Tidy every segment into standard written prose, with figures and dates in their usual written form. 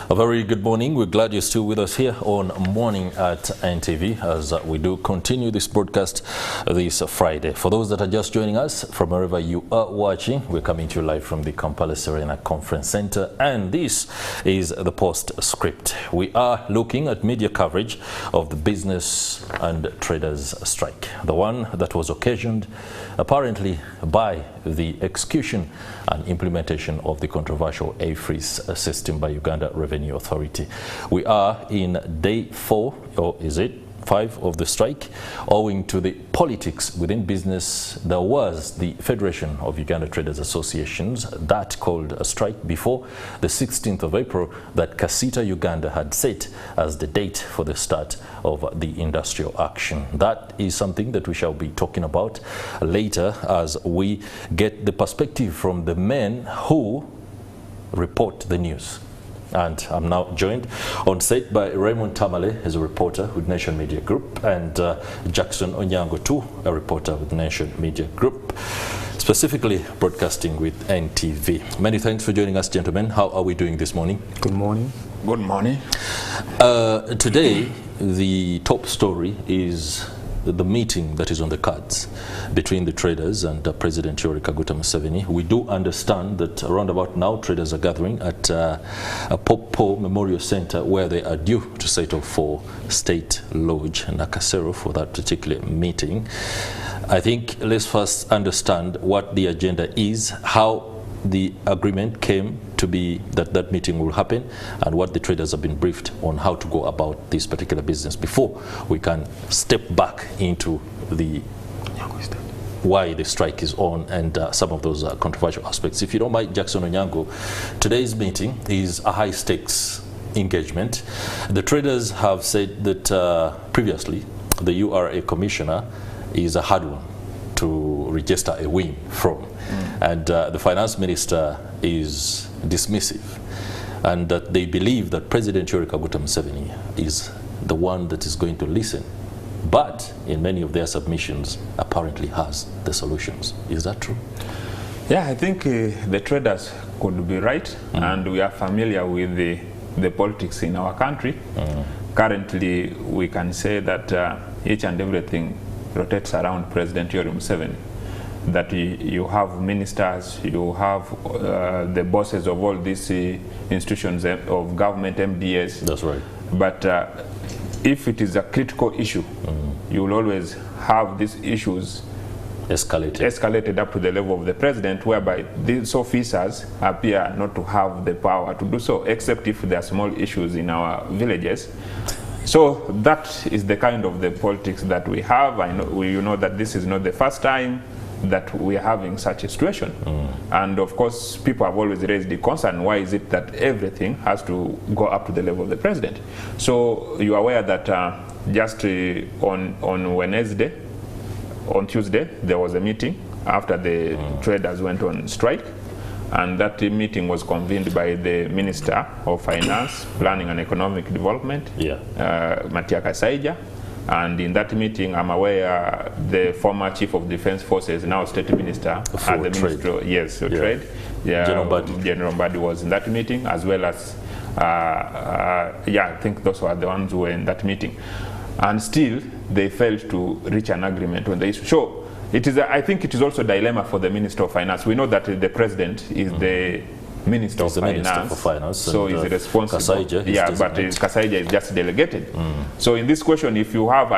A very good morning. We're glad you're still with us here on Morning at NTV as we do continue this broadcast this Friday. For those that are just joining us from wherever you are watching, we're coming to you live from the Kampala Serena Conference Center, and this is the postscript. We are looking at media coverage of the business and traders strike, the one that was occasioned apparently by the execution and implementation of the controversial A-freeze system by Uganda Revenue Authority. We are in day 4, or is it 5, of the strike. Owing to the politics within business, there was the Federation of Uganda Traders Associations that called a strike before the 16th of April that Kasita Uganda had set as the date for the start of the industrial action. That is something that we shall be talking about later as we get the perspective from the men who report the news. And I'm now joined on set by Raymond Tamale, who's a reporter with Nation Media Group, and Jackson Onyango too, a reporter with Nation Media Group, specifically broadcasting with NTV. Many thanks for joining us, gentlemen. How are we doing this morning? Good morning. Good morning. Today, the top story is the meeting that is on the cards between the traders and President Yoweri Kaguta Museveni. We do understand that around about now traders are gathering at a Popo Memorial Center where they are due to settle for State Lodge Nakasero for that particular meeting. I think let's first understand what the agenda is, how the agreement came to be that that meeting will happen, and what the traders have been briefed on how to go about this particular business before we can step back into the why the strike is on and some of those controversial aspects. If you don't mind, Jackson Onyango, today's meeting is a high stakes engagement. The traders have said that previously the URA commissioner is a hard one to register a win from. And the finance minister is dismissive, and that they believe that President Yoweri Kaguta Museveni is the one that is going to listen, but in many of their submissions apparently has the solutions. Is that true? Yeah, I think the traders could be right, and we are familiar with the politics in our country. Currently, we can say that each and everything rotates around President Yoweri Museveni. That you have ministers, you have the bosses of all these institutions of government, MDS. That's right. But if it is a critical issue, you will always have these issues escalated up to the level of the president, whereby these officers appear not to have the power to do so, except if there are small issues in our villages. So that is the kind of the politics that we have. I know, you know that this is not the first time that we are having such a situation. And of course, people have always raised the concern, why is it that everything has to go up to the level of the president? So you are aware that just on Wednesday, on Tuesday, there was a meeting after the traders went on strike. And that meeting was convened by the Minister of Finance, Planning and Economic Development, Matia Kasaija. And in that meeting, I'm aware the former Chief of Defense Forces, now State Minister at the Ministry of Trade, General Mbadi was in that meeting, as well as, I think those were the ones who were in that meeting. And still, they failed to reach an agreement on the issue. So, I think it is also a dilemma for the Minister of Finance. We know that the President is the Minister of Finance, so he's responsible. But Kasaija is just delegated. So in this question, if you have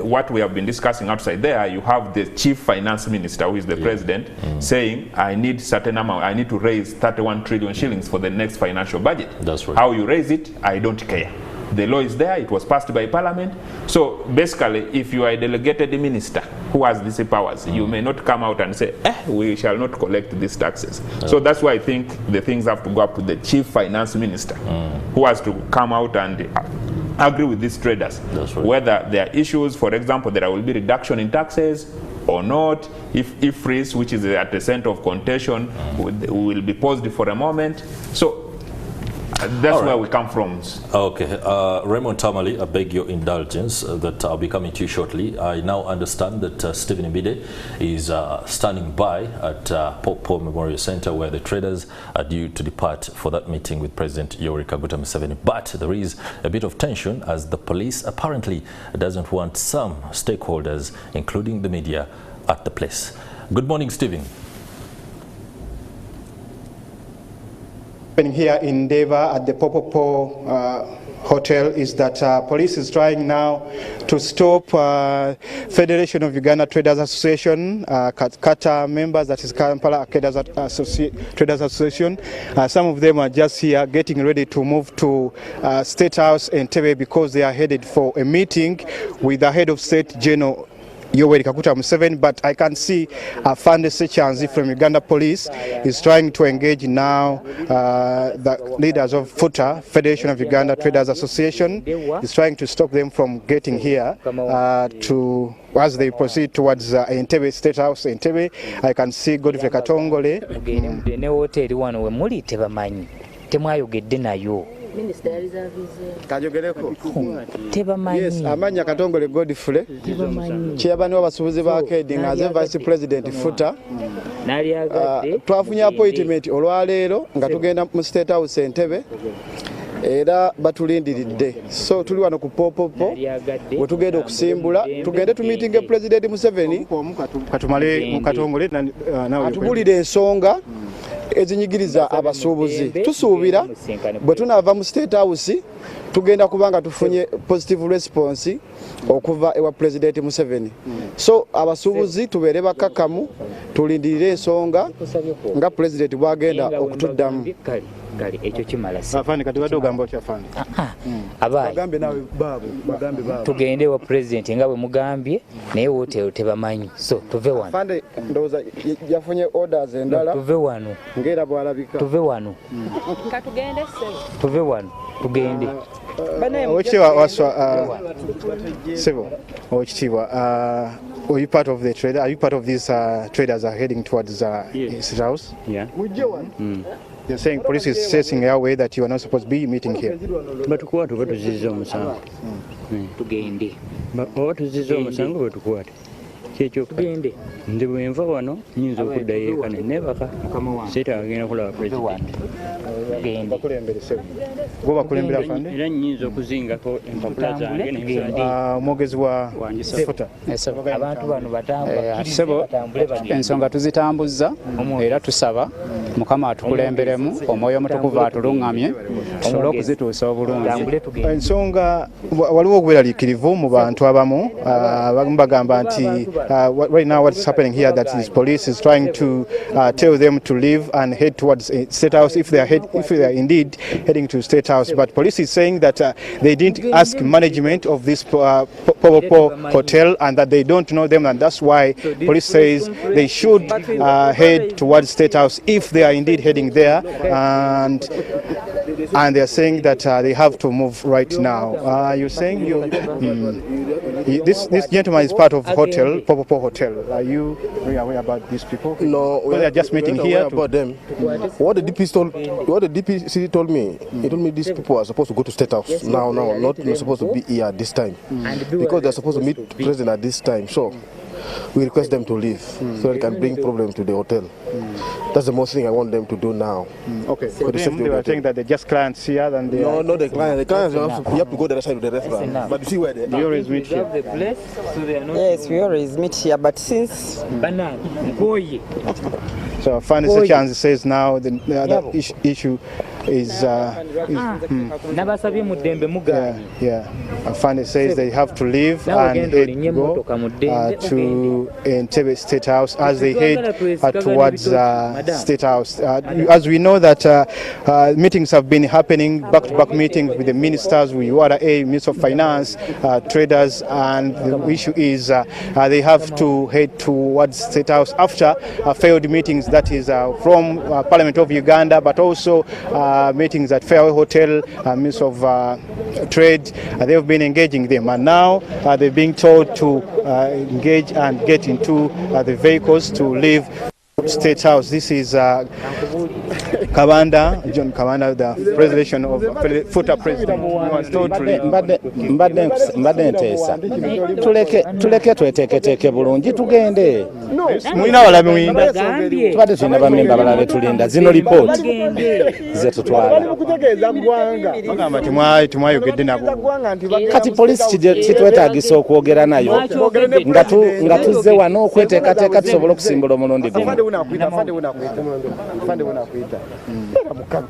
what we have been discussing outside there, you have the Chief Finance Minister, who is the President, saying, I need certain amount, I need to raise 31 trillion shillings for the next financial budget. That's right. How you raise it, I don't care. The law is there, it was passed by Parliament. So basically, if you are a delegated minister who has these powers, you may not come out and say, we shall not collect these taxes. So that's why I think the things have to go up to the Chief Finance Minister, who has to come out and agree with these traders. That's right. Whether there are issues, for example, there will be reduction in taxes or not, if freeze, which is at the center of contention, will be paused for a moment. So That's where we come from. Okay. Raymond Tamale, I beg your indulgence that I'll be coming to you shortly. I now understand that Stephen Mbide is standing by at Popo Memorial Center where the traders are due to depart for that meeting with President Yoweri Kaguta Museveni. But there is a bit of tension as the police apparently doesn't want some stakeholders, including the media, at the place. Good morning, Stephen. Here in Deva at the Popopo Hotel is that police is trying now to stop Federation of Uganda Traders Association, Kata members, that is Kampala Traders Association. Some of them are just here getting ready to move to State House in Entebbe because they are headed for a meeting with the head of state, General Yoweri Kaguta Museveni, but I can see Fande Sechanzi from Uganda Police is trying to engage now the leaders of FUTA, Federation of Uganda Traders Association, is trying to stop them from getting here as they proceed towards Entebbe State House. Entebbe, I can see Godfrey Katongole. Yes, Amanya Katongole Godfrey, Chairman of Asubuzi Bakedi, as Vice President FUTA. Twafunye appointment olwaleero nga tugenda mu State House Entebbe. Era batulindiridde, so tuli wano ku Popopo we tugenda okusimbula tugende tu meeting e President Museveni katumale mu Katongole atubulire ensonga ezinyigiriza abasuubuzi. Tusuubira bwe tunaava mu State House tugenda kubanga tufunye positive response okuva ewa President Museveni. So abasuubuzi tubeere bakakamu tulindirire ensonga nga President bwagenda okutuddamu. Ekyo kimala si afande kati wadde ogamba otya afande bagambe nawe bagambe tugende wa president nga bwe mugambye naye wote tebamanyi so tuve wano afande ndoza yafunye orders endala tuve wano ngera bwalabika tuve wano katugende tuve wano tugende Ochiwa waswa Sebo Ochiwa are you part of the trader? Are you part of these traders are heading towards his house? Yeah. You're saying police is chasing your way that you are not supposed to be meeting here. But what to zizo musango? Tugende. What to zizo musango wetukwate? Kyekyo tugende. Ndi bwenva wano nyinza okuddayo eka nebaka. Sitaagenda kulaba president. Tugende. Bakulembere Sebo. Go bakulembera afande? Era nyinza okuzingako empapula zange n'ebisale. Omwogezi wa FUTA. Abantu bano batambula. Sebo ensonga tuzitambuza era tusaba Mukama atukulemberemu omwoyo omutukuvu atulungamye tusobole okuzituusa obulungi. Ensonga waliwo okubweraliikirivu mu bantu abamu bagamba nti right now what's happening here that is police is trying to tell them to leave and head towards State House if they are indeed heading to State House, but police is saying that they didn't ask management of this Popopo hotel and that they don't know them, and that's why police says they should head towards State House if they are indeed heading there, and they are saying that they have to move right now. You're saying this gentleman is part of hotel, Popopo Hotel. Are you aware about these people? No, they are just meeting here about them. What the DPC told me, he told me these people are supposed to go to State House now, not supposed to be here at this time, because they're supposed to meet the president at this time. So we request them to leave so they can bring problems to the hotel. That's the most thing I want them to do now. Okay. For them, they were saying that they're just clients here and they No, not the clients. The clients, you have to go the other side of the restaurant. But you see where they are. We always meet here. Yes, we always meet here, but since... So Fande Sechanzi says now the other issue is Fande says they have to leave and go to Entebbe State House as they head towards State House. As we know that meetings have been happening, back-to-back meetings with the ministers, with URA, Minister of Finance, traders, and the issue is they have to head towards State House after failed meetings, that is from Parliament of Uganda, but also meetings at Fairway Hotel, Minister of Trade. They've been engaging them, and now they're being told to engage and get into the vehicles to leave State House. This is Kabanda, John Kabanda, the president of Futa president, was told to leave. Mbadde nteesa tuleke tweteeketeeke bulungi tugende. Mulina abalabe muyinda. Tubadde tulina bamemba abalala betulinda zino lipooti ze tutwala. Bagamba temwayogedde nabo. Kati poliisi kitwetaagisa okwogera nayo nga tuzze wano okweteekateeka tusobole okusimbula omulundi gumu.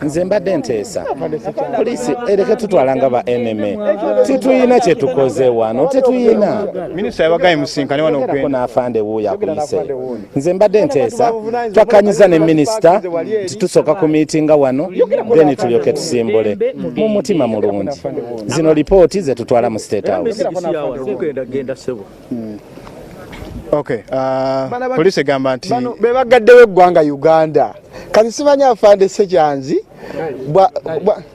Nze mbadde nteesa poliisi ereke tutwala nga ba NMA. Tituyina kye tukoze wano, tetuyina. Minisita yabagaye musinkane wano okwe n'afande wuuyo akuyise. Nze mbadde nteesa twakanyiza ne minisita titusooka ku miitinga wano then tulyoke tusimbule mu mutima mulungi. Zino lipooti ze tutwala mu State House. Okay, poliisi egamba nti bebagaddewo eggwanga Uganda kati simanyi afande Ssekyanzi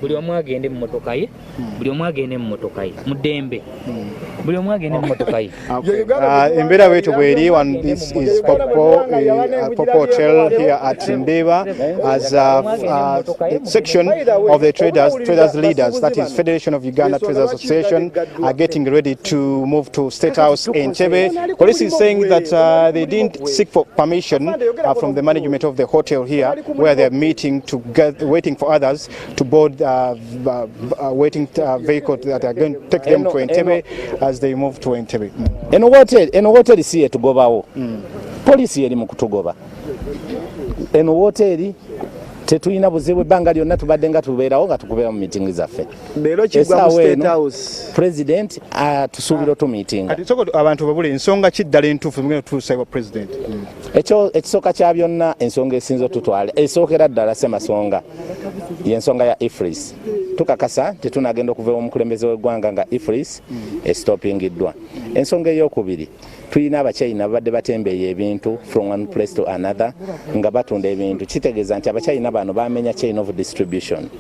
buli omu agende mu motoka ye, buli omu agende mu motoka ye muddembe, buli omu agende mu motoka ye. Embeera bwetyo bweri. This is Popo Hotel here at Ndeba as a section of the traders leaders, that is Federation of Uganda Traders Association, are getting ready to move to State House in Entebbe. Police is saying that they didn't seek for permission from the management of the hotel here, where they are meeting to waiting for others to board waiting vehicles that are going to take them to Entebbe as they move to Entebbe. Eno hoteli si yetugobawo. Poliisi yeri mu kutugoba. Eno hoteli tetuyina buzibu ebbanga lyonna tubadde nga tubeerawo nga tukubeera mu miitingi zaffe. Leero kigwa mu State House. President tusuubira otumiitinga. Kati soko abantu babule ensonga kiddala entuufu mugenda tutuusa president. Ekisooka kya byonna ensonga esinza otutwala esookera ddala Ssemasonga y'ensonga ya Ifris. Tukakasa tetunagenda okuva omukulembeze w'eggwanga nga Ifris estopingiddwa. Ensonga ey'okubiri tulina Abachina babadde batembeeya ebintu from one place to another nga batunda ebintu. Kitegeeza nti Abachina bano bamenya chain of distribution.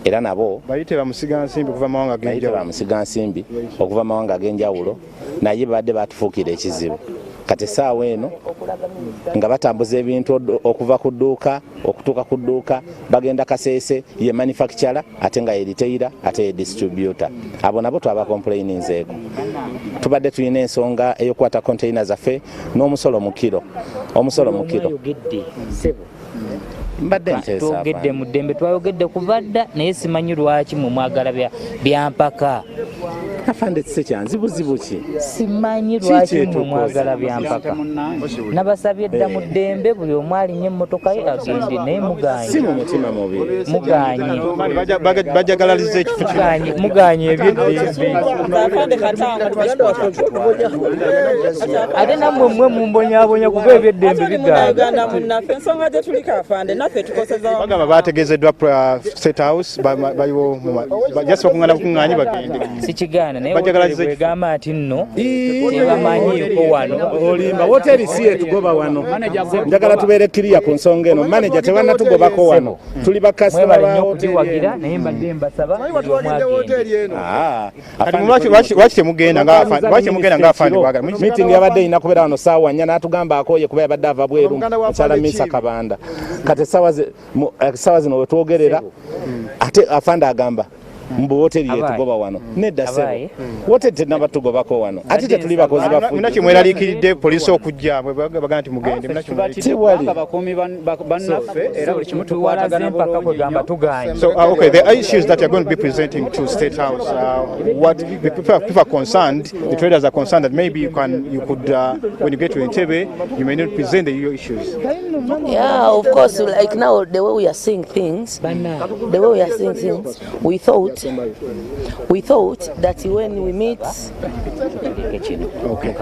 Era nabo bayite bamusiga nsimbi okuva mawanga ag'enjawulo naye babadde batufuukira ekizibu. Kati essaawa eno nga batambuza ebintu okuva ku dduuka okutuuka ku dduuka bagenda Kasese ye manufacturer ate nga ye retailer ate ye distributor. Abo nabo twaba complaininzeeko. Tubadde tulina ensonga ey'okwata container zaffe n'omusolo mu kiro. Mbadde nteesa twogedde mu ddembe twayogedde kubadda naye simanyi lwaki mu mwagala bya mpaka. Afande Ssekyanzi buzibu ki? Simanyi lwaki mu mwagala bya mpaka. Nabasabye dda mu ddembe buli omu alinye emmotoka ye agende naye muganye. Si mu mutima mubi. Muganye. Bajagalaliza ekifo kino. Muganye eby'eddembe. Ate nammwe mmwe mumbonyaabonya kuba eby'eddembe bigamba. Bagamba bategeezeddwa State House bajasa okungana bukunganyi bagende. Sikigaana naye wegamba nti nno tebamanyiiko wano. Olimba hoteli si yetugoba wano. Njagala tubeere kiriya ku nsonga eno. Manager tebannatugobako wano. Tuli bakasitoma ba hoteli wagira naye mbadde mbasaba lwaki temugenda ng'afande bwagala. Meeting yabadde ina kubeera wano ssaawa 4 n'atugamba akooye kuba yabadde ava bweru mukyala Misa Kabanda. Kati essaawa zino we twogerera ate afande agamba mbu hoteli yetugoba wano. Nedda sebo hoteli tenaba tugobako wano ate tetuli bakozi bafu. Munaki mweraliikiridde poliisi okujja bagamba nti mugende. So okay, the issues that you're going to be presenting to State House, what the people are concerned, the traders are concerned that maybe you could when you get to Entebbe you may not present your issues. Yeah, of course, like now the way we are seeing things, we thought that when we meet. Okay.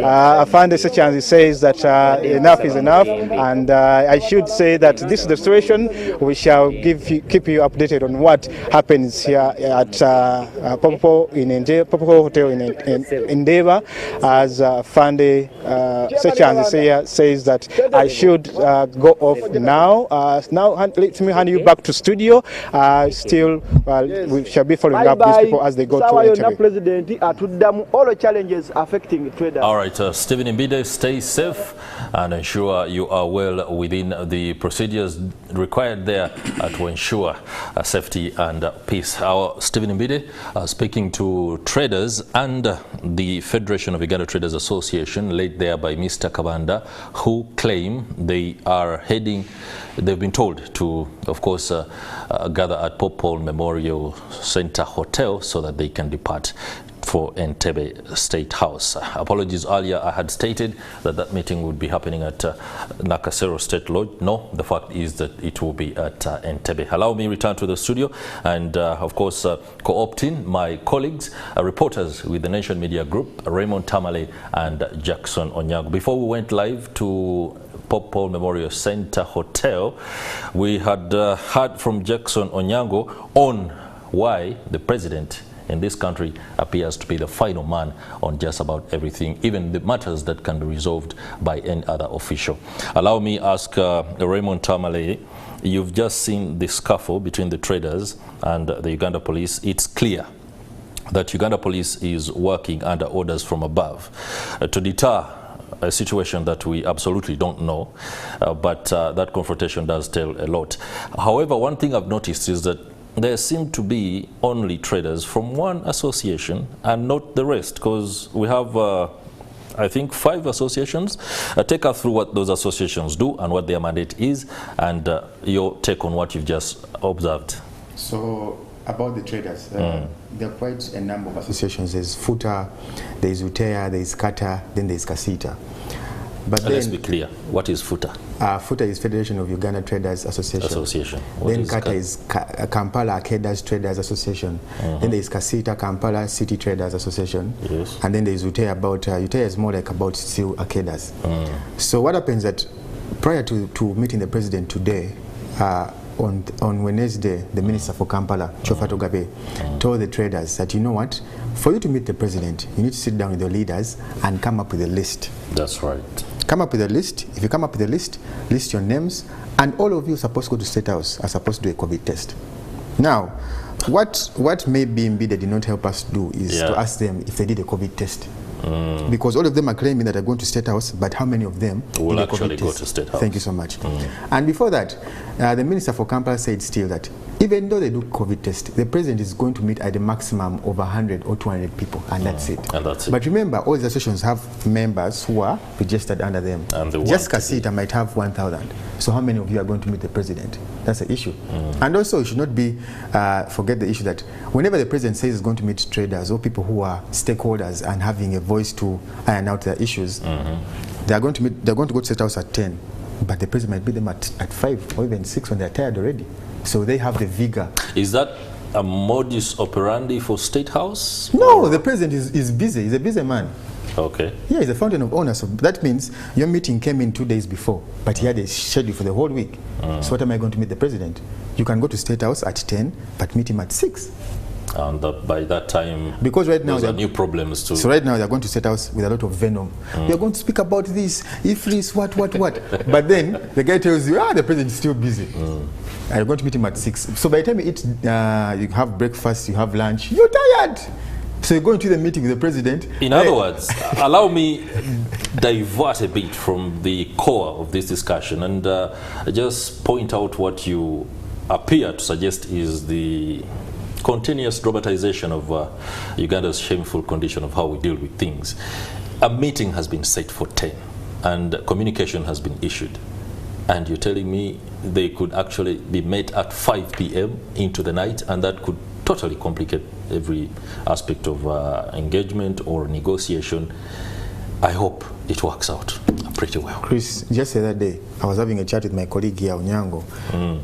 Afande Ssekyanzi says that enough is enough, and I should say that this is the situation. We shall keep you updated on what happens here at Popo Hotel in Ndeba, as Afande Ssekyanzi says that I should go off now. Now let me hand you back to studio. Still we shall be following up these people as they go to Entebbe. President all the challenges affecting traders. All right, Stephen Mbide, stay safe and ensure you are well within the procedures required there to ensure safety and peace. Our Stephen Mbide speaking to traders and the Federation of Uganda Traders Association, led there by Mr. Kabanda, who claim they are heading, they've been told to, of course, gather at Pope Paul Memorial Center Hotel so that they can depart for Entebbe State House. Apologies, earlier I had stated that that meeting would be happening at Nakasero State Lodge. No, the fact is that it will be at Entebbe. Allow me return to the studio and of course co-opting my colleagues, reporters with the Nation Media Group, Raymond Tamale and Jackson Onyango. Before we went live to Pope Paul Memorial Center Hotel, we had heard from Jackson Onyango on why the president in this country appears to be the final man on just about everything, even the matters that can be resolved by any other official. Allow me ask Raymond Tamale, you've just seen the scuffle between the traders and the Uganda police. It's clear that Uganda police is working under orders from above to deter a situation that we absolutely don't know, but that confrontation does tell a lot. However, one thing I've noticed is that there seem to be only traders from one association and not the rest, because we have I think 5 associations. Take us through what those associations do and what their mandate is, and your take on what you've just observed. So about the traders, there are quite a number of associations. There's FUTA, there's UTEA, there's KATA, then there's KASITA. But let's be clear, what is FUTA? FUTA is Federation of Uganda Traders Association. Then KATA is Kampala Arcadas Traders Association. Then there is KASITA, Kampala City Traders Association. Yes. And then there is UTEA. UTEA is more like about still Arcadas. So what happens that prior to meeting the president today, on Wednesday, the Minister for Kampala, Chofa Togabe, told the traders that, you know what, for you to meet the president, you need to sit down with your leaders and come up with a list. That's right. Come up with a list. If you come up with a list, list your names, and all of you are supposed to go to State House, are supposed to do a COVID test. Now, what maybe Mbide did not help us do is to ask them if they did a COVID test. Because all of them are claiming that they're going to State House, but how many of them will actually go to State House? Thank you so much. And before that, the Minister for Kampala said still that even though they do COVID test, the president is going to meet at the maximum of 100 or 200 people, and that's it. And that's it. But remember, all the associations have members who are registered under them. And just KASITA might have 1,000. So how many of you are going to meet the president? That's the issue. And also, you should not be forget the issue that whenever the president says he's going to meet traders or people who are stakeholders and having a voice to iron out their issues, they're going to go to State House at 10, but the president might meet them at 5 or even 6 when they're tired already. So they have the vigor. Is that a modus operandi for State House? No, the president is busy. He's a busy man. Okay. Yeah, he's a fountain of honor. So that means your meeting came in 2 days before, but he had a schedule for the whole week. So what am I going to meet the president? You can go to State House at 10, but meet him at 6. And by that time, because right now there are new problems too. So right now they're going to State House with a lot of venom. You're going to speak about this, if this, what. But then the guy tells you, the president is still busy. And you're going to meet him at 6. So by the time you eat, you have breakfast, you have lunch, you're tired. So you're going to the meeting with the president. In other words, allow me divert a bit from the core of this discussion and just point out what you appear to suggest is the continuous dramatization of Uganda's shameful condition of how we deal with things. A meeting has been set for 10 and communication has been issued. And you're telling me they could actually be met at 5 p.m. into the night, and that could totally complicate every aspect of engagement or negotiation. I hope it works out pretty well. Chris, just the other day, I was having a chat with my colleague here, Onyango.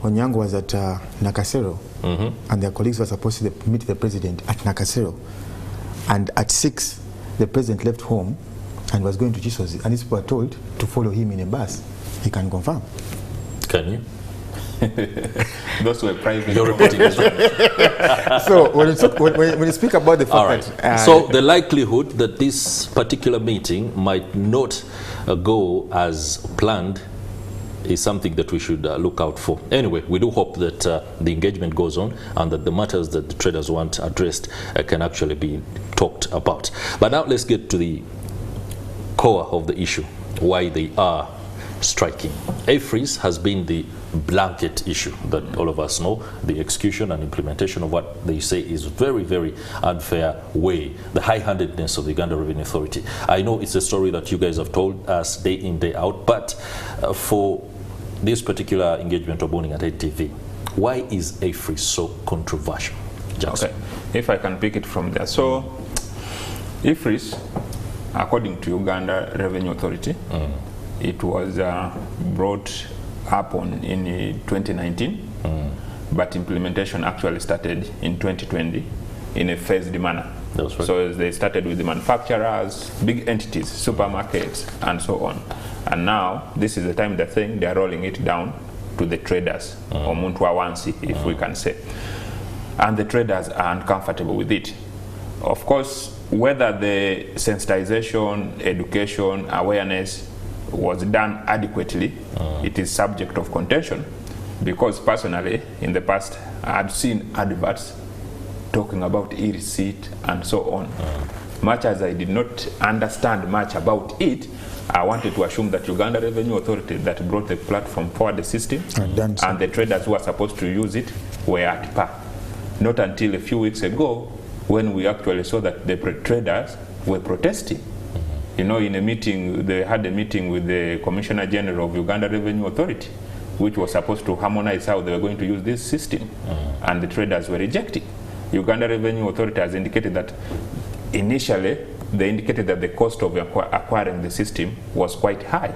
Onyango was at Nakasero, and their colleagues were supposed to meet the president at Nakasero. And at 6, the president left home and was going to Chisozi, and these people were told to follow him in a bus. He can confirm. Can you? Those were private. You're reporting this. So when you speak about the fact that... so the likelihood that this particular meeting might not go as planned is something that we should look out for. Anyway, we do hope that the engagement goes on and that the matters that the traders want addressed can actually be talked about. But now let's get to the core of the issue, why they are striking. A-freeze has been the blanket issue that all of us know, the execution and implementation of what they say is very, very unfair way, the high-handedness of the Uganda Revenue Authority. I know it's a story that you guys have told us day in, day out, but for this particular engagement of morning at AT NTV, why is A-freeze so controversial? Jackson. Okay, if I can pick it from there. So, A-freeze, according to Uganda Revenue Authority, it was brought up in 2019, but implementation actually started in 2020 in a phased manner. That's right. So they started with the manufacturers, big entities, supermarkets, and so on. And now, this is the time they are rolling it down to the traders, or Muntu Awansi, if we can say. And the traders are uncomfortable with it. Of course, whether the sensitization, education, awareness was done adequately, it is subject of contention, because personally, in the past, I had seen adverts talking about e-receipt and so on. Much as I did not understand much about it, I wanted to assume that Uganda Revenue Authority that brought the platform forward the system and the traders who are supposed to use it were at par. Not until a few weeks ago when we actually saw that the traders were protesting. You know, in a meeting, they had a meeting with the Commissioner General of Uganda Revenue Authority, which was supposed to harmonize how they were going to use this system, and the traders were rejecting. Uganda Revenue Authority has indicated that initially, they indicated that the cost of acquiring the system was quite high.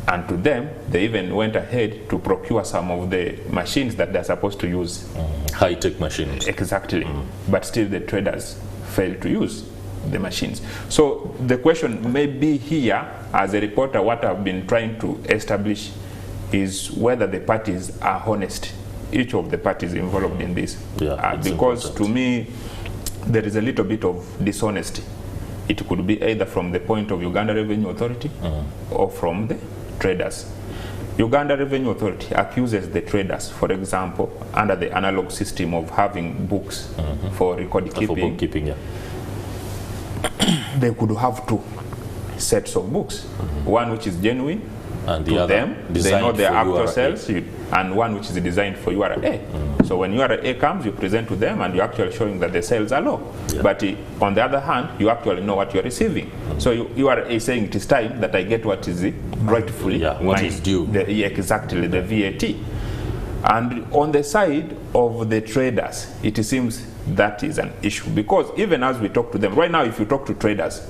And to them, they even went ahead to procure some of the machines that they're supposed to use. High-tech machines. Exactly. But still the traders failed to use the machines. So the question may be here, as a reporter, what I've been trying to establish is whether the parties are honest, each of the parties involved in this. Because to me, there is a little bit of dishonesty. It could be either from the point of Uganda Revenue Authority or from the traders. Uganda Revenue Authority accuses the traders, for example, under the analog system of having books for record keeping. For bookkeeping, they could have two sets of books. One which is genuine, and to them, they know their actual sales, and one which is designed for URA. So when URA comes, you present to them and you're actually showing that the sales are low. But on the other hand, you actually know what you're receiving. So URA is saying it is time that I get what is rightfully what is due. Exactly, the VAT. And on the side of the traders, it seems that is an issue. Because even as we talk to them, right now if you talk to traders,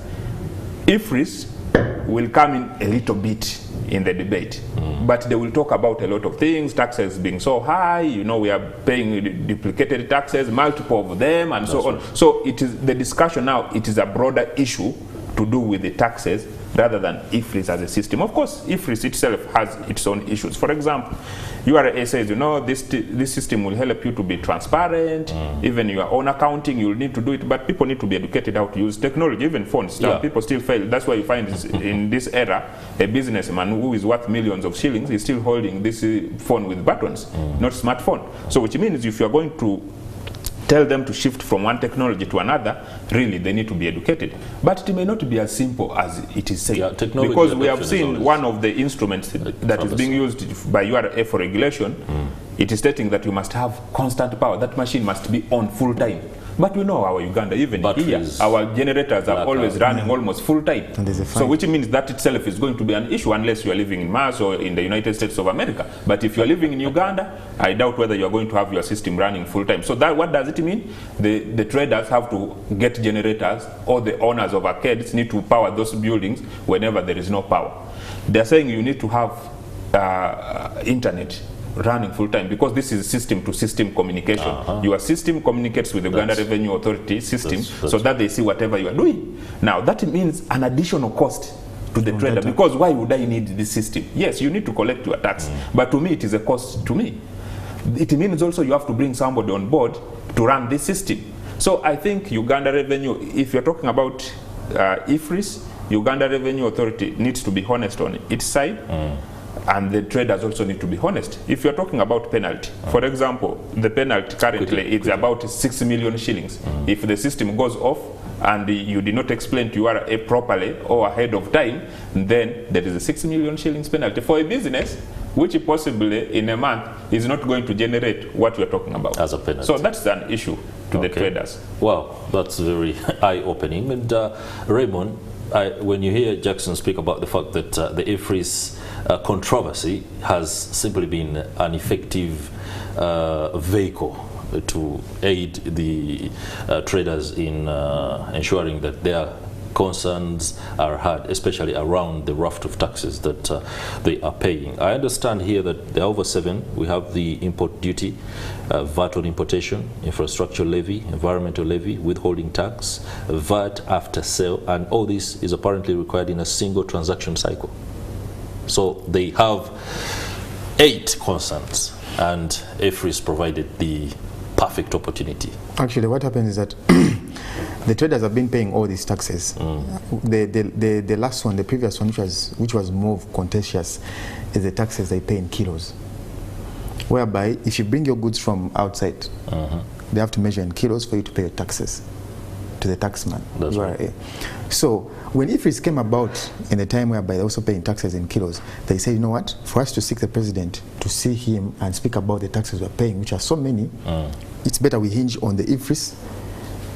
IFRIS will come in a little bit in the debate, but they will talk about a lot of things, taxes being so high, you know, we are paying duplicated taxes, multiple of them, and so on. So it is the discussion now, it is a broader issue to do with the taxes rather than IFRIS as a system. Of course, IFRIS itself has its own issues. For example, URA says, you know, this system will help you to be transparent, even your own accounting, you'll need to do it, but people need to be educated how to use technology, even phones. People still fail. That's why you find in this era, a businessman who is worth millions of shillings is still holding this phone with buttons, not smartphone. So which means if you're going to tell them to shift from one technology to another, really they need to be educated. But it may not be as simple as it is said. Because we have seen one of the instruments that is being used by URA for regulation, it is stating that you must have constant power. That machine must be on full time. But we know our Uganda, even here, our generators are always running almost full time. So which means that itself is going to be an issue unless you are living in Mars or in the United States of America. But if you are living in Uganda, I doubt whether you are going to have your system running full time. So that, what does it mean? The traders have to get generators, or the owners of arcades need to power those buildings whenever there is no power. They are saying you need to have internet running full time, because this is system to system communication. Your system communicates with the Uganda Revenue Authority system so that they see whatever you are doing. Now that means an additional cost to the trader, because why would I need this system? Yes, you need to collect your tax, but to me it is a cost to me. It means also you have to bring somebody on board to run this system. So I think Uganda Revenue, if you're talking about IFRIS, Uganda Revenue Authority needs to be honest on its side. And the traders also need to be honest. If you're talking about penalty, for example, the penalty currently is about 6 million shillings. If the system goes off and you did not explain to URA properly or ahead of time, then there is a 6 million shillings penalty for a business which possibly in a month is not going to generate what we're talking about. As a penalty. So that's an issue to the traders. Well, that's very eye-opening. And Raymond, when you hear Jackson speak about the fact that the IFRIS controversy has simply been an effective vehicle to aid the traders in ensuring that their concerns are heard, especially around the raft of taxes that they are paying. I understand here that there are over 7. We have the import duty, VAT on importation, infrastructure levy, environmental levy, withholding tax, VAT after sale, and all this is apparently required in a single transaction cycle. So they have 8 concerns, and IFRIS provided the perfect opportunity. Actually, what happens is that the traders have been paying all these taxes. The last one, the previous one, which was more contentious, is the taxes they pay in kilos. Whereby, if you bring your goods from outside, they have to measure in kilos for you to pay your taxes to the taxman. That's right. So when IFRIS came about in the time whereby they're also paying taxes in kilos, they said, you know what, for us to seek the president, to see him and speak about the taxes we're paying, which are so many, it's better we hinge on the IFRIS,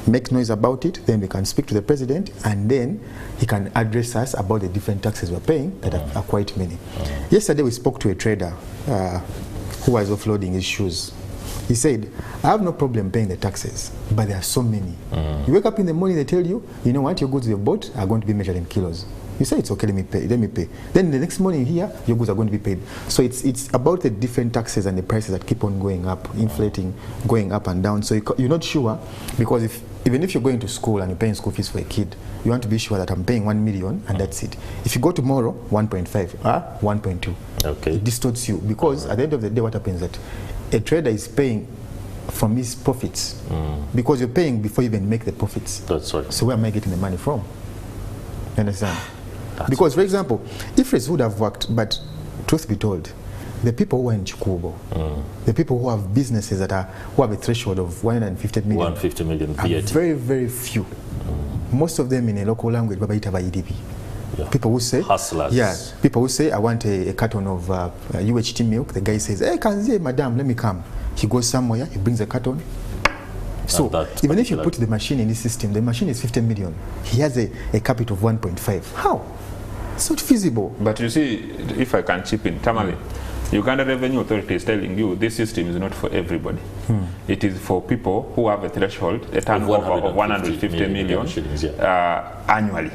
make noise about it, then we can speak to the president, and then he can address us about the different taxes we're paying that are quite many. Yesterday we spoke to a trader who was offloading his shoes. He said, I have no problem paying the taxes, but there are so many. You wake up in the morning, they tell you, you know what, your goods you bought are going to be measured in kilos. You say, it's okay, let me pay. Then the next morning here, your goods are going to be paid. So it's about the different taxes and the prices that keep on going up, inflating, going up and down. So you're not sure, because even if you're going to school and you're paying school fees for a kid, you want to be sure that I'm paying 1 million and that's it. If you go tomorrow, 1.5, 1.2. Okay. It distorts you, because at the end of the day, what happens is that a trader is paying from his profits, because you're paying before you even make the profits. That's right. So where am I getting the money from? You understand? Because, for example, IFRIS would have worked, but truth be told, the people who are in Chikubo, the people who have businesses who have a threshold of 150 million, 150 million VAT, are very, very few. Most of them in a local language, EDP. People who say, hustlers. People who say, I want a carton of UHT milk. The guy says, hey, Kanzi, madam, let me come. He goes somewhere, he brings a carton. So even if you put the machine in this system, the machine is 50 million. He has a capital of 1.5. How? It's not feasible. But you see, if I can chip in, Tamale, Uganda Revenue Authority is telling you this system is not for everybody. It is for people who have a threshold, a turnover of 150 million shillings, annually.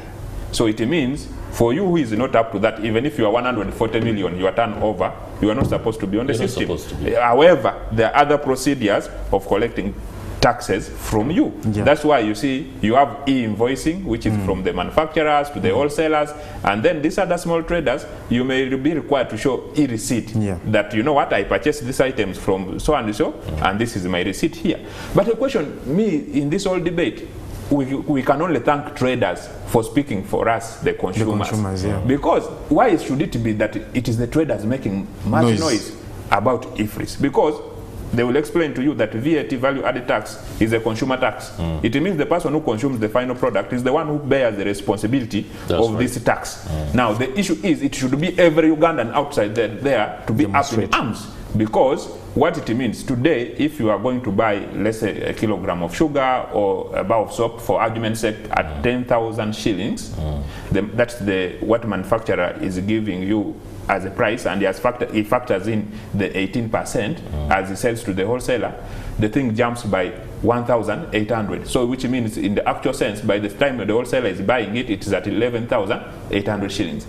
So it means for you who is not up to that, even if you are 140 million, your turnover, you are not supposed to be on the system. However, there are other procedures of collecting taxes from you. That's why you see you have e-invoicing, which is from the manufacturers to the wholesalers, and then these other small traders, you may be required to show e-receipt that, you know what, I purchased these items from so and so, and this is my receipt here. But the question, in this whole debate, we can only thank traders for speaking for us, the consumers. Because why should it be that it is the traders making much noise about IFRIS? Because they will explain to you that VAT, value added tax, is a consumer tax. It means the person who consumes the final product is the one who bears the responsibility of this tax. Now the issue is, it should be every Ugandan outside there to be up in arms. Because what it means today, if you are going to buy, let's say, a kilogram of sugar or a bar of soap, for argument's sake, at 10,000 shillings, that's what manufacturer is giving you as a price, and he factors in the 18% as he sells to the wholesaler, the thing jumps by 1,800. So which means, in the actual sense, by the time the wholesaler is buying it, it is at 11,800 shillings.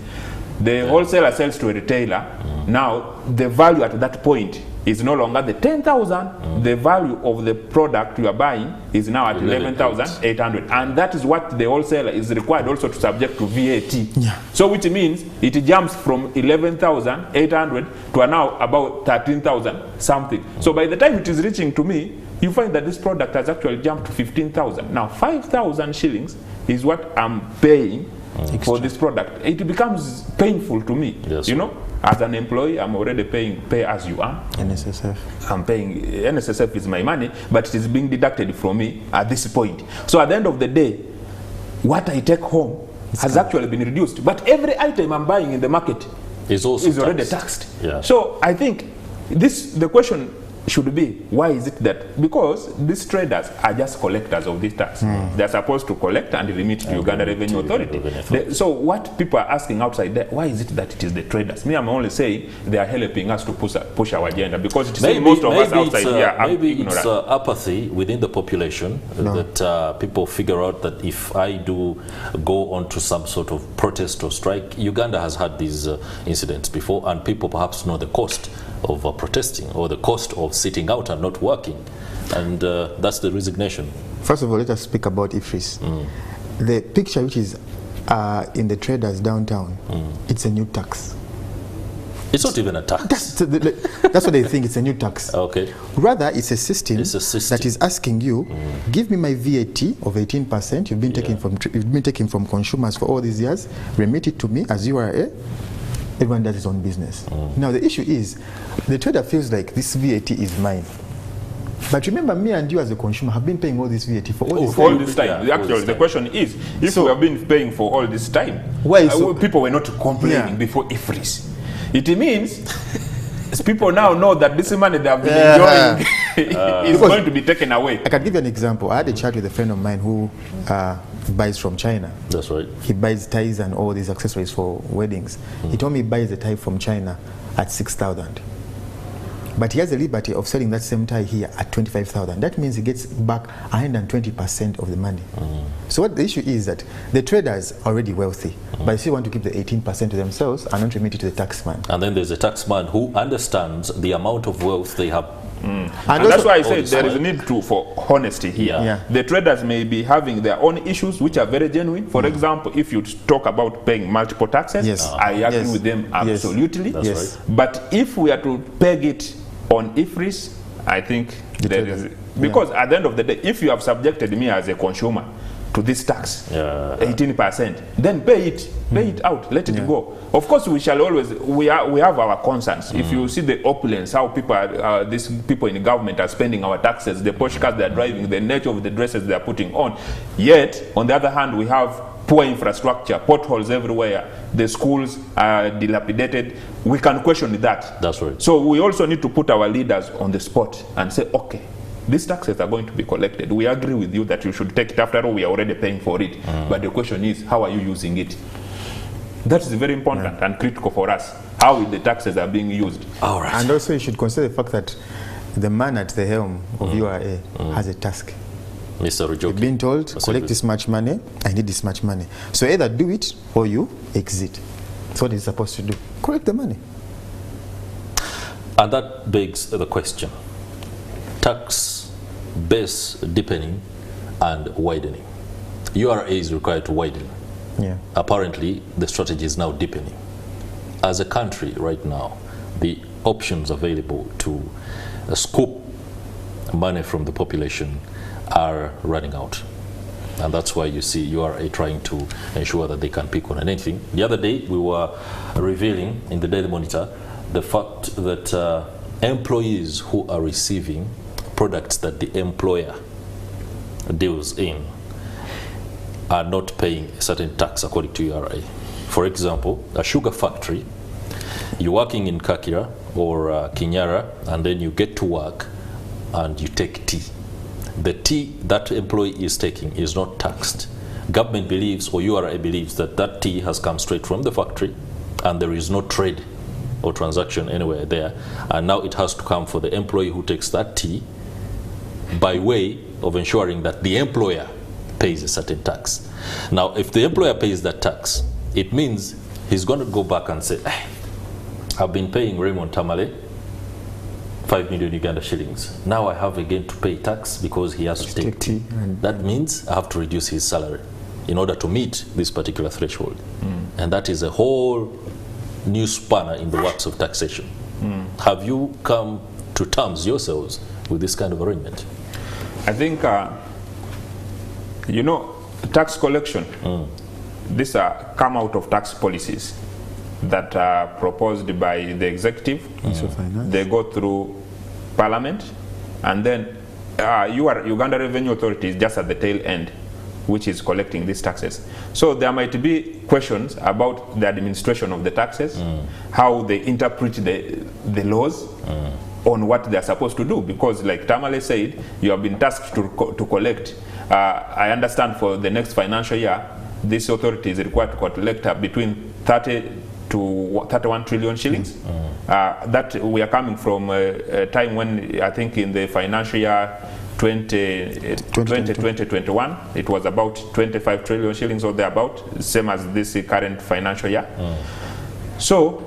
The wholesaler sells to a retailer. Now, the value at that point is no longer the 10,000. The value of the product you are buying is now at 11,800. And that is what the wholesaler is required also to subject to VAT. So which means it jumps from 11,800 to now about 13,000 something. So by the time it is reaching to me, you find that this product has actually jumped to 15,000. Now 5,000 shillings is what I'm paying for this product. It becomes painful to me, you know. As an employee, I'm already paying pay as you earn. NSSF. I'm paying, NSSF is my money, but it is being deducted from me at this point. So at the end of the day, what I take home has actually been reduced. But every item I'm buying in the market is already taxed. Yeah. So I think the question should be, why is it that? Because these traders are just collectors of this tax. They're supposed to collect and remit to Uganda Revenue Authority. So what people are asking outside there, why is it that it is the traders? Me, I'm only saying they are helping us to push our agenda, because it is most of us outside here are maybe ignorant. It's apathy within the population that people figure out that if I do go on to some sort of protest or strike, Uganda has had these incidents before, and people perhaps know the cost of protesting or the cost of sitting out and not working, and that's the resignation. First of all, let us speak about IFRIS. The picture which is in the traders downtown, it's a new tax. It's not even a tax. That's what they think, it's a new tax. Okay. Rather, it's a system, that is asking you, give me my VAT of 18%, you've been taking from consumers for all these years, remit it to me as URA. Everyone does his own business. Now the issue is, the trader feels like this VAT is mine. But remember, me and you as a consumer have been paying all this VAT for all this time. Actually, the question is, if we have been paying for all this time, why people were not complaining before IFRIS? It means people now know that this money they have been enjoying is going to be taken away. I can give you an example. I had a chat with a friend of mine who buys from China. That's right. He buys ties and all these accessories for weddings. He told me he buys a tie from China at 6,000. But he has the liberty of selling that same tie here at 25,000. That means he gets back 120% of the money. So what the issue is that the traders are already wealthy, but they still want to keep the 18% to themselves and not remit it to the taxman. And then there's a taxman who understands the amount of wealth they have. And that's why I said there is a need for honesty here. The traders may be having their own issues which are very genuine. For example, if you talk about paying multiple taxes, I agree with them absolutely. Right. But if we are to peg it on IFRIS, I think there is, because at the end of the day, if you have subjected me as a consumer to this tax, 18%, then pay it out, let it go. Of course, we shall always, we have our concerns. If you see the opulence, how people these people in government are spending our taxes, the posh cars they are driving, the nature of the dresses they are putting on. Yet, on the other hand, we have poor infrastructure, potholes everywhere, the schools are dilapidated. We can question that. That's right. So we also need to put our leaders on the spot and say, okay, these taxes are going to be collected. We agree with you that you should take it. After all, we are already paying for it. But the question is, how are you using it? That is very important and critical for us, how the taxes are being used. All right. And also you should consider the fact that the man at the helm of URA has a task. Mr. Rujoki. You've been told, collect this much money, I need this much money. So either do it or you exit. That's what he's supposed to do. Collect the money. And that begs the question. Tax base deepening and widening. URA is required to widen. Apparently, the strategy is now deepening. As a country right now, the options available to scoop money from the population are running out. And that's why you see URA trying to ensure that they can pick on anything. The other day, we were revealing in the Daily Monitor the fact that employees who are receiving products that the employer deals in are not paying a certain tax according to URA. For example, a sugar factory, you're working in Kakira or Kinyara, and then you get to work and you take tea. The tea that employee is taking is not taxed. Government believes, or URA believes, that that tea has come straight from the factory and there is no trade or transaction anywhere there. And now it has to come for the employee who takes that tea by way of ensuring that the employer pays a certain tax. Now, if the employer pays that tax, it means he's going to go back and say, hey, I've been paying Raymond Tamale 5 million Uganda shillings. Now I have again to pay tax because he has to take tea. That means I have to reduce his salary in order to meet this particular threshold. And that is a whole new spanner in the works of taxation. Have you come to terms yourselves with this kind of arrangement? I think, you know, tax collection, these come out of tax policies. that are proposed by the executive. They go through Parliament, and then Uganda Revenue Authority is just at the tail end, which is collecting these taxes. So there might be questions about the administration of the taxes, how they interpret the laws on what they are supposed to do, because like Tamale said, you have been tasked to collect. I understand for the next financial year, this authority is required to collect between 30 to 31 trillion shillings. That we are coming from a time when I think in the financial year 2020-21, it was about 25 trillion shillings or thereabout, same as this current financial year. So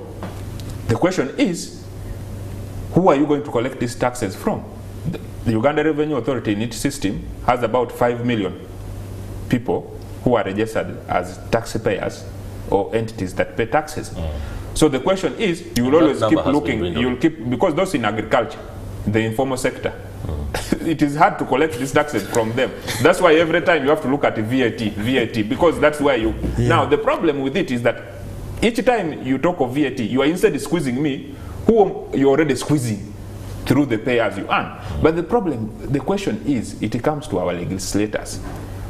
the question is, who are you going to collect these taxes from? The Uganda Revenue Authority in its system has about 5 million people who are registered as taxpayers or entities that pay taxes. So the question is, you will always keep looking, you will keep, because those in agriculture, the informal sector, it is hard to collect these taxes from them. That's why every time you have to look at VAT, because that's where you... Now, the problem with it is that each time you talk of VAT, you are instead squeezing me, who you're already squeezing through the pay as you earn. But the problem, the question is, it comes to our legislators.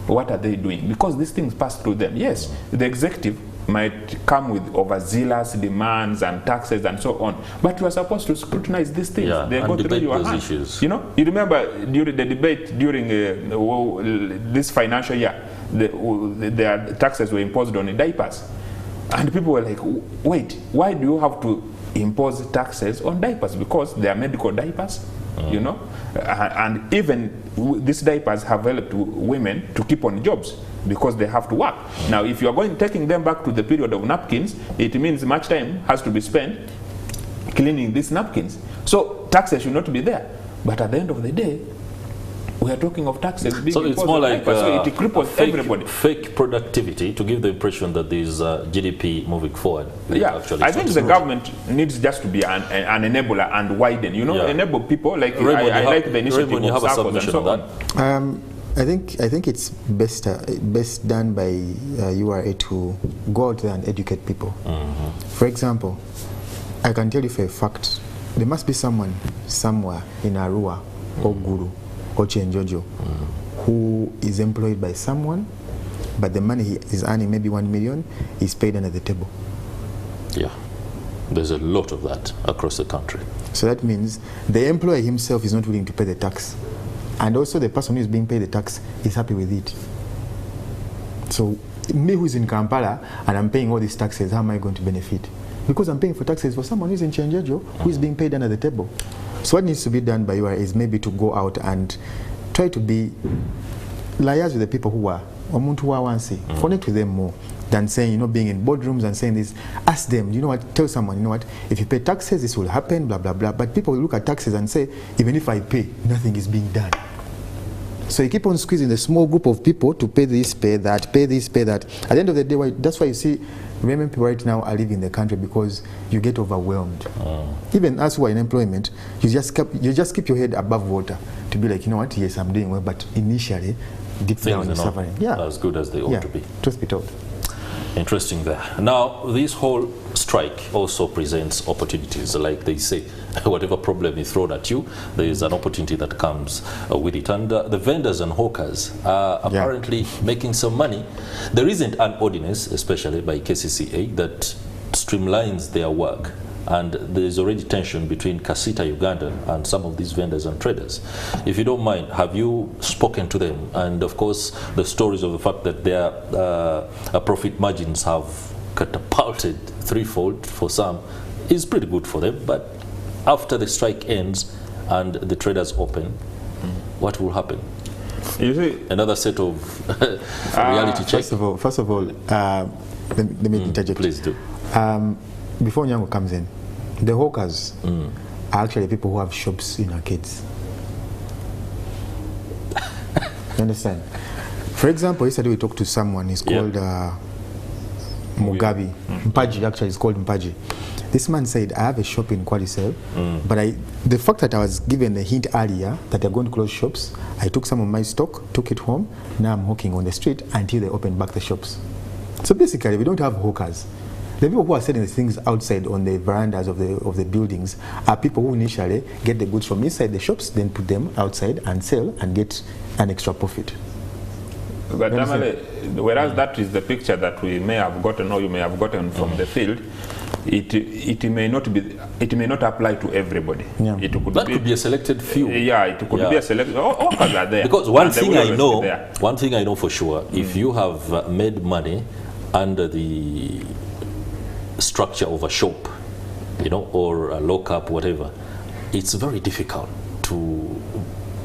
What are they doing? Because these things pass through them. Yes, the executive might come with overzealous demands and taxes and so on, but you are supposed to scrutinize these things. They go through your hands. Issues. You know, you remember during the debate during this financial year, the taxes were imposed on the diapers, and people were like, wait, why do you have to impose taxes on diapers? Because they are medical diapers, you know, and even these diapers have helped women to keep on jobs because they have to work. Now, if you are taking them back to the period of napkins, it means much time has to be spent cleaning these napkins. So taxes should not be there. But at the end of the day, we are talking of taxes being so it's more like so it cripples everybody. Fake productivity to give the impression that there is GDP moving forward. Yeah, I think the government needs just to be an enabler and widen, you know, enable people. Like Raymond, I like the initiative of SACCOs and so on. I think it's best done by URA to go out there and educate people. For example, I can tell you for a fact, there must be someone somewhere in Arua or Guru or Chenjojo who is employed by someone, but the money he is earning, maybe 1 million, is paid under the table. Yeah, there's a lot of that across the country. So that means the employer himself is not willing to pay the tax. And also the person who is being paid the tax is happy with it. So me who's in Kampala and I'm paying all these taxes, how am I going to benefit? Because I'm paying for taxes for someone who's in Chenjejo who is being paid under the table. So what needs to be done by URA is maybe to go out and try to be liars with the people who are connect with them more than saying, you know, being in boardrooms and saying this. Ask them, you know what, tell someone, you know what, if you pay taxes, this will happen, blah, blah, blah. But people will look at taxes and say, even if I pay, nothing is being done. So you keep on squeezing the small group of people to pay this, pay that, pay this, pay that. At the end of the day, that's why you see many people right now are leaving the country, because you get overwhelmed. Even us who are in employment, you just keep your head above water to be like, you know what, yes, I'm doing well, but initially, deep down you're suffering. Yeah, as good as they ought to be. Truth be told. Interesting there. Now, this whole strike also presents opportunities. Like they say, whatever problem is thrown at you, there is an opportunity that comes with it. And the vendors and hawkers are apparently making some money. There isn't an ordinance, especially by KCCA, that streamlines their work. And there is already tension between Kasita Uganda and some of these vendors and traders. If you don't mind, have you spoken to them? And of course, the stories of the fact that their profit margins have catapulted threefold for some is pretty good for them. But after the strike ends and the traders open, what will happen? You see, another set of reality check. First of all, let me interject. Please do. Before Nyango comes in, the hawkers are actually people who have shops in arcades. You understand? For example, yesterday we talked to someone, he's called Mugabe. Mpaji, actually, he's called Mpaji. This man said, I have a shop in Kwalisel, but the fact that I was given a hint earlier that they're going to close shops, I took some of my stock, took it home, now I'm hawking on the street until they open back the shops. So basically, we don't have hawkers. The people who are selling the things outside on the verandas of the buildings are people who initially get the goods from inside the shops, then put them outside and sell and get an extra profit. But normally, whereas that is the picture that we may have gotten or you may have gotten from the field, it may not apply to everybody. Yeah. That could be a selected few. Yeah, it could be a selected. All are there. Because one thing I know for sure, if you have made money under the structure of a shop, you know, or a lockup, whatever, it's very difficult to.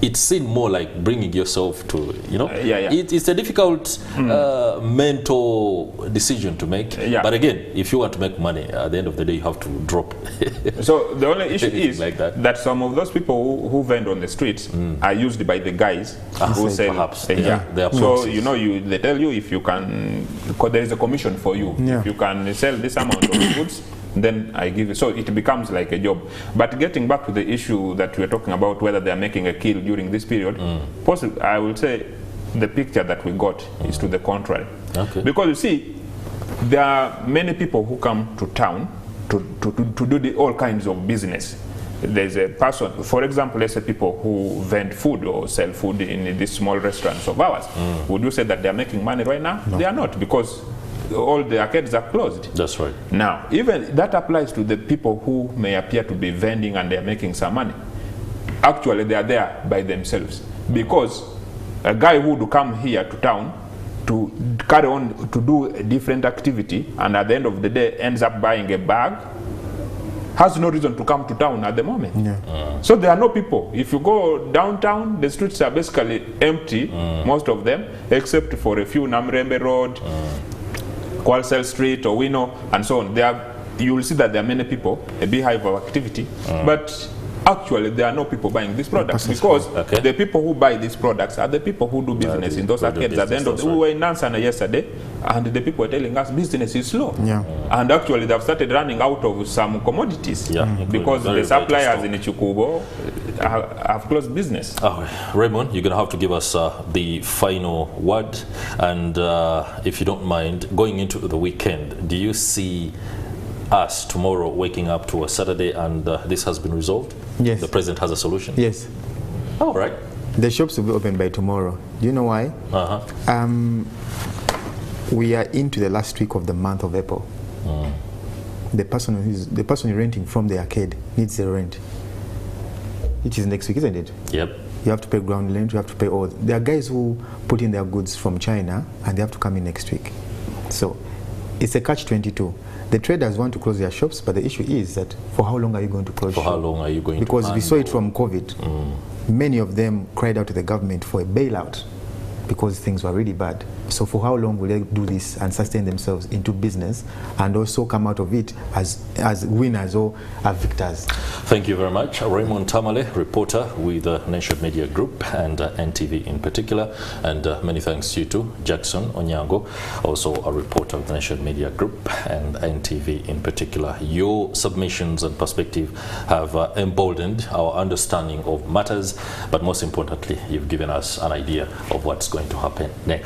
It's seen more like bringing yourself to, you know, it's a difficult mental decision to make. But again, if you want to make money, at the end of the day, you have to drop. So the only issue is like that some of those people who vend on the streets are used by the guys who sell. Perhaps. So, you know, they tell you if you can, there is a commission for you. If you can sell this amount of goods, then I give it. So it becomes like a job. But getting back to the issue that we're talking about, whether they are making a kill during this period, possibly, I will say the picture that we got is to the contrary. Because you see, there are many people who come to town to do all kinds of business. There's a person, for example, let's say people who vend food or sell food in these small restaurants of ours. Would you say that they're making money right now? No. They are not, because all the arcades are closed. That's right. Now, even that applies to the people who may appear to be vending and they're making some money. Actually, they are there by themselves. Because a guy who would come here to town to carry on to do a different activity and at the end of the day ends up buying a bag has no reason to come to town at the moment. So there are no people. If you go downtown, the streets are basically empty, most of them, except for a few, Namrembe Road, Kwalsel Street or Wino and so on. You will see that there are many people, a beehive of activity, but actually there are no people buying these products because the people who buy these products are the people who do business in those arcades. At the end of the day, we were in Nansana yesterday and the people were telling us business is slow. And actually they've started running out of some commodities because the suppliers in Chukubo have closed business. Raymond, you're going to have to give us the final word, and if you don't mind, going into the weekend, do you see us tomorrow waking up to a Saturday and this has been resolved? Yes. The president has a solution? Yes. All right. The shops will be open by tomorrow. Do you know why? We are into the last week of the month of April. The person you're renting from the arcade needs the rent. It is next week, isn't it? Yep. You have to pay ground rent, you have to pay all. There are guys who put in their goods from China and they have to come in next week. So it's a catch-22. The traders want to close their shops, but the issue is that for how long are you going to close? For how long are you going to? Because we saw it from COVID. Many of them cried out to the government for a bailout because things were really bad. So for how long will they do this and sustain themselves into business and also come out of it as winners or as victors? Thank you very much. Raymond Tamale, reporter with the Nation Media Group and NTV in particular. And many thanks to you too, Jackson Onyango, also a reporter of the Nation Media Group and NTV in particular. Your submissions and perspective have emboldened our understanding of matters, but most importantly, you've given us an idea of what's going to happen next.